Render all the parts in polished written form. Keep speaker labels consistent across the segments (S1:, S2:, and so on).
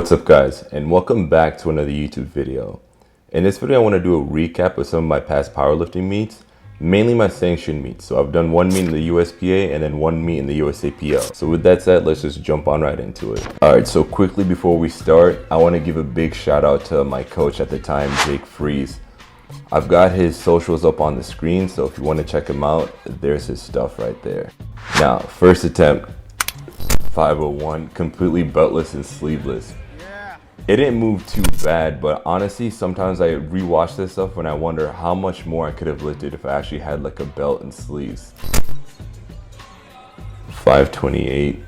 S1: What's up guys, and welcome back to another YouTube video. In this video I want to do a recap of some of my past powerlifting meets, mainly my sanctioned meets. So I've done one meet in the USPA and then one meet in the USAPL. So with that said, let's just jump on right into it. Alright, so quickly before we start, I want to give a big shout out to my coach at the time, Jake Freeze. I've got his socials up on the screen, so if you want to check him out, there's his stuff right there. Now, first attempt, 501, completely beltless and sleeveless. It didn't move too bad, but honestly, sometimes I rewatch this stuff and I wonder how much more I could have lifted if I actually had like a belt and sleeves. 528.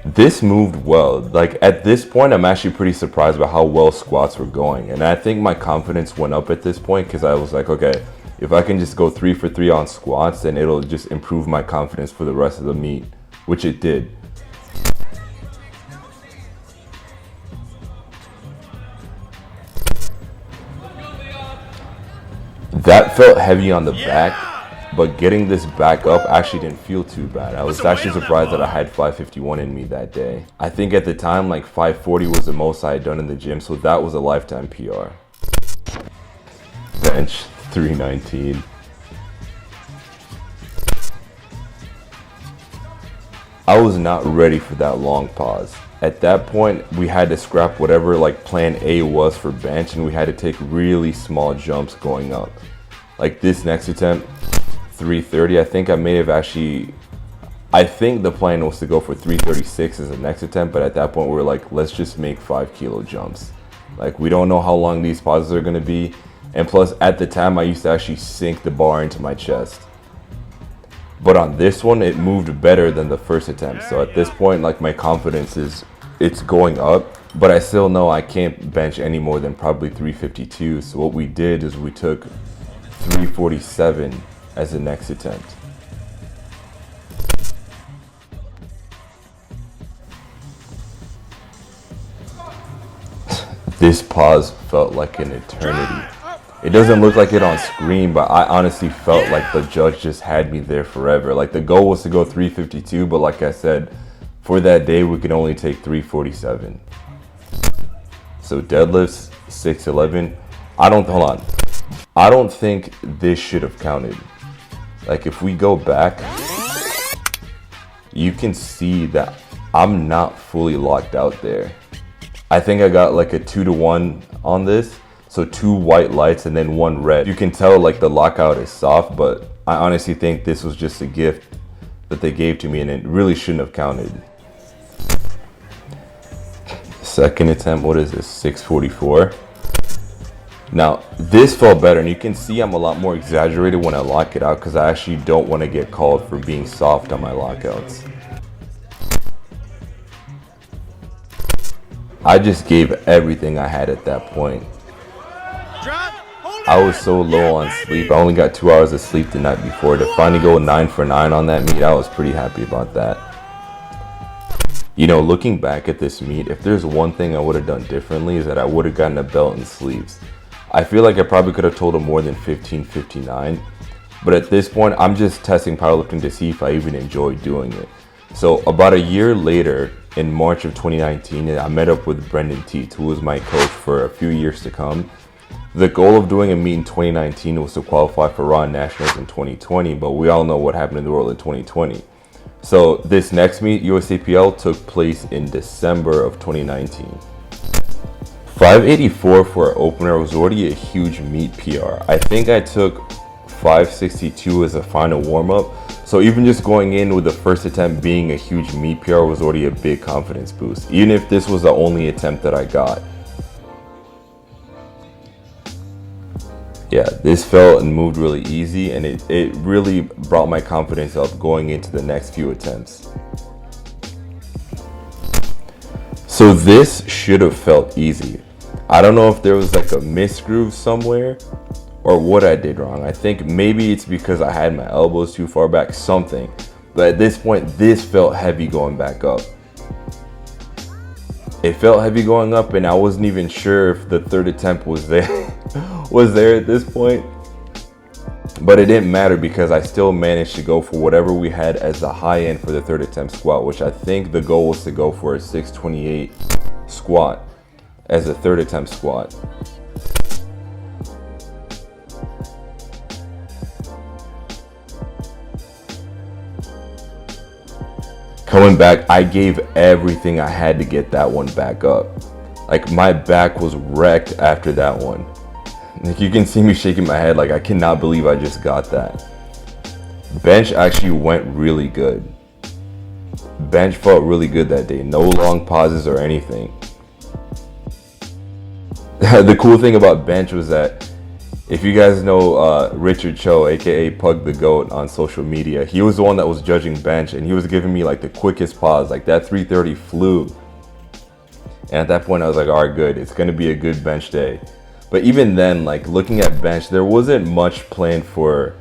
S1: This moved well. Like at this point, I'm actually pretty surprised by how well squats were going. And I think my confidence went up at this point because I was like, okay, if I can just go 3 for 3 on squats, then it'll just improve my confidence for the rest of the meet, which it did. That felt heavy on the back, but getting this back up actually didn't feel too bad. I was actually surprised that I had 551 in me that day. I think at the time like 540 was the most I had done in the gym, so that was a lifetime PR. Bench 319. I was not ready for that long pause. At that point, we had to scrap whatever like plan A was for bench, and we had to take really small jumps going up. Like this next attempt, 330, I think the plan was to go for 336 as the next attempt, but at that point we were like, let's just make 5 kilo jumps. Like we don't know how long these pauses are gonna be, and plus at the time I used to actually sink the bar into my chest. But on this one, it moved better than the first attempt. So at this point, like my confidence it's going up, but I still know I can't bench any more than probably 352. So what we did is we took 347 as the next attempt. This pause felt like an eternity. It doesn't look like it on screen, but I honestly felt like the judge just had me there forever. Like the goal was to go 352, but like I said, for that day we could only take 347. So deadlifts 611. I don't think this should have counted. Like if we go back, you can see that I'm not fully locked out there. I think I got like a 2-to-1 on this. So 2 white lights and then 1 red. You can tell like the lockout is soft, but I honestly think this was just a gift that they gave to me and it really shouldn't have counted. Second attempt, what is this, 644? Now this felt better, and you can see I'm a lot more exaggerated when I lock it out because I actually don't want to get called for being soft on my lockouts. I just gave everything I had at that point. I was so low on sleep. I only got 2 hours of sleep the night before. To finally go 9 for 9 on that meet, I was pretty happy about that. You know, looking back at this meet, if there's one thing I would have done differently is that I would have gotten a belt and sleeves. I feel like I probably could have totaled more than 1559, but at this point, I'm just testing powerlifting to see if I even enjoy doing it. So about a year later, in March of 2019, I met up with Brendan Teets, who was my coach for a few years to come. The goal of doing a meet in 2019 was to qualify for Raw Nationals in 2020, but we all know what happened in the world in 2020. So this next meet, USAPL, took place in December of 2019. 584 for an opener was already a huge meet PR. I think I took 562 as a final warm-up. So even just going in with the first attempt being a huge meet PR was already a big confidence boost, even if this was the only attempt that I got. Yeah, this felt and moved really easy, and it really brought my confidence up going into the next few attempts. So this should have felt easy. I don't know if there was like a misgroove somewhere or what I did wrong. I think maybe it's because I had my elbows too far back, something. But at this point, this felt heavy going back up. It felt heavy going up, and I wasn't even sure if the third attempt was there at this point. But it didn't matter because I still managed to go for whatever we had as the high end for the third attempt squat, which I think the goal was to go for a 628 squat as a third attempt squat. Coming back, I gave everything I had to get that one back up. Like, my back was wrecked after that one. Like, you can see me shaking my head like I cannot believe I just got that. Bench actually went really good. Bench felt really good that day. No long pauses or anything. The cool thing about bench was that, if you guys know Richard Cho, aka Pug the Goat, on social media, he was the one that was judging bench, and he was giving me like the quickest pause. Like, that 330 flew. And at that point I was like, all right, good, it's gonna be a good bench day. But even then, like, looking at bench, there wasn't much planned for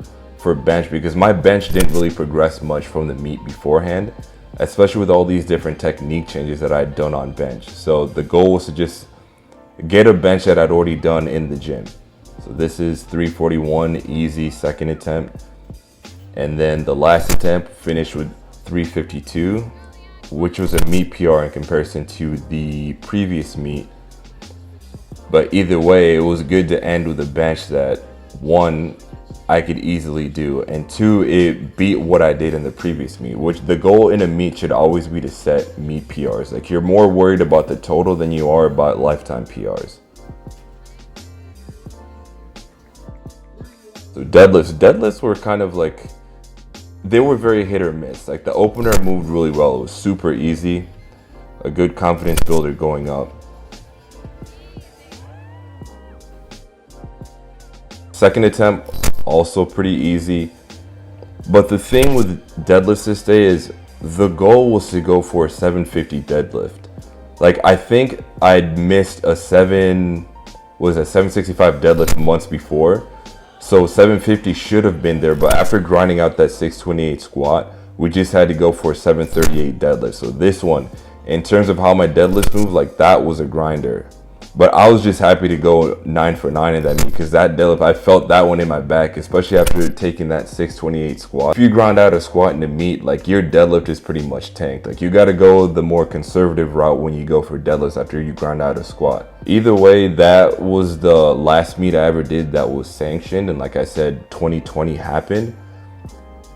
S1: bench, because my bench didn't really progress much from the meet beforehand, especially with all these different technique changes that I had done on bench. So the goal was to just get a bench that I'd already done in the gym. So this is 341, easy second attempt. And then the last attempt finished with 352, which was a meet PR in comparison to the previous meet. But either way, it was good to end with a bench that, one, I could easily do, and two, it beat what I did in the previous meet, which the goal in a meet should always be to set meet PRs. Like, you're more worried about the total than you are about lifetime PRs. So deadlifts were kind of like, they were very hit or miss. Like, the opener moved really well. It was super easy, a good confidence builder going up. Second attempt, also pretty easy. But the thing with deadlifts this day is the goal was to go for a 750 deadlift. Like, I think I'd missed a 765 deadlift months before. So 750 should have been there, but after grinding out that 628 squat, we just had to go for a 738 deadlift. So this one, in terms of how my deadlifts moved, like, that was a grinder. But I was just happy to go 9 for 9 in that meet, because that deadlift, I felt that one in my back, especially after taking that 628 squat. If you grind out a squat in the meet, like, your deadlift is pretty much tanked. Like, you got to go the more conservative route when you go for deadlifts after you grind out a squat. Either way, that was the last meet I ever did that was sanctioned, and like I said, 2020 happened.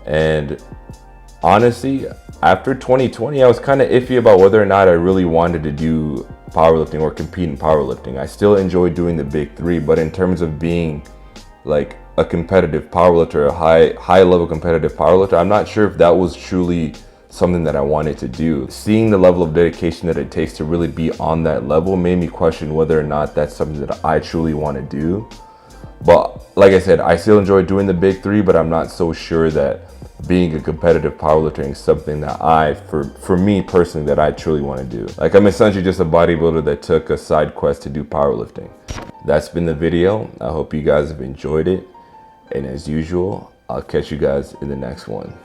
S1: And honestly, after 2020, I was kind of iffy about whether or not I really wanted to do powerlifting or compete in powerlifting. I still enjoy doing the big three, but in terms of being like a competitive powerlifter, a high level competitive powerlifter, I'm not sure if that was truly something that I wanted to do. Seeing the level of dedication that it takes to really be on that level made me question whether or not that's something that I truly want to do. But like I said, I still enjoy doing the big three, but I'm not so sure that being a competitive powerlifter is something that for me personally, that I truly want to do. Like, I'm essentially just a bodybuilder that took a side quest to do powerlifting. That's been the video. I hope you guys have enjoyed it. And as usual, I'll catch you guys in the next one.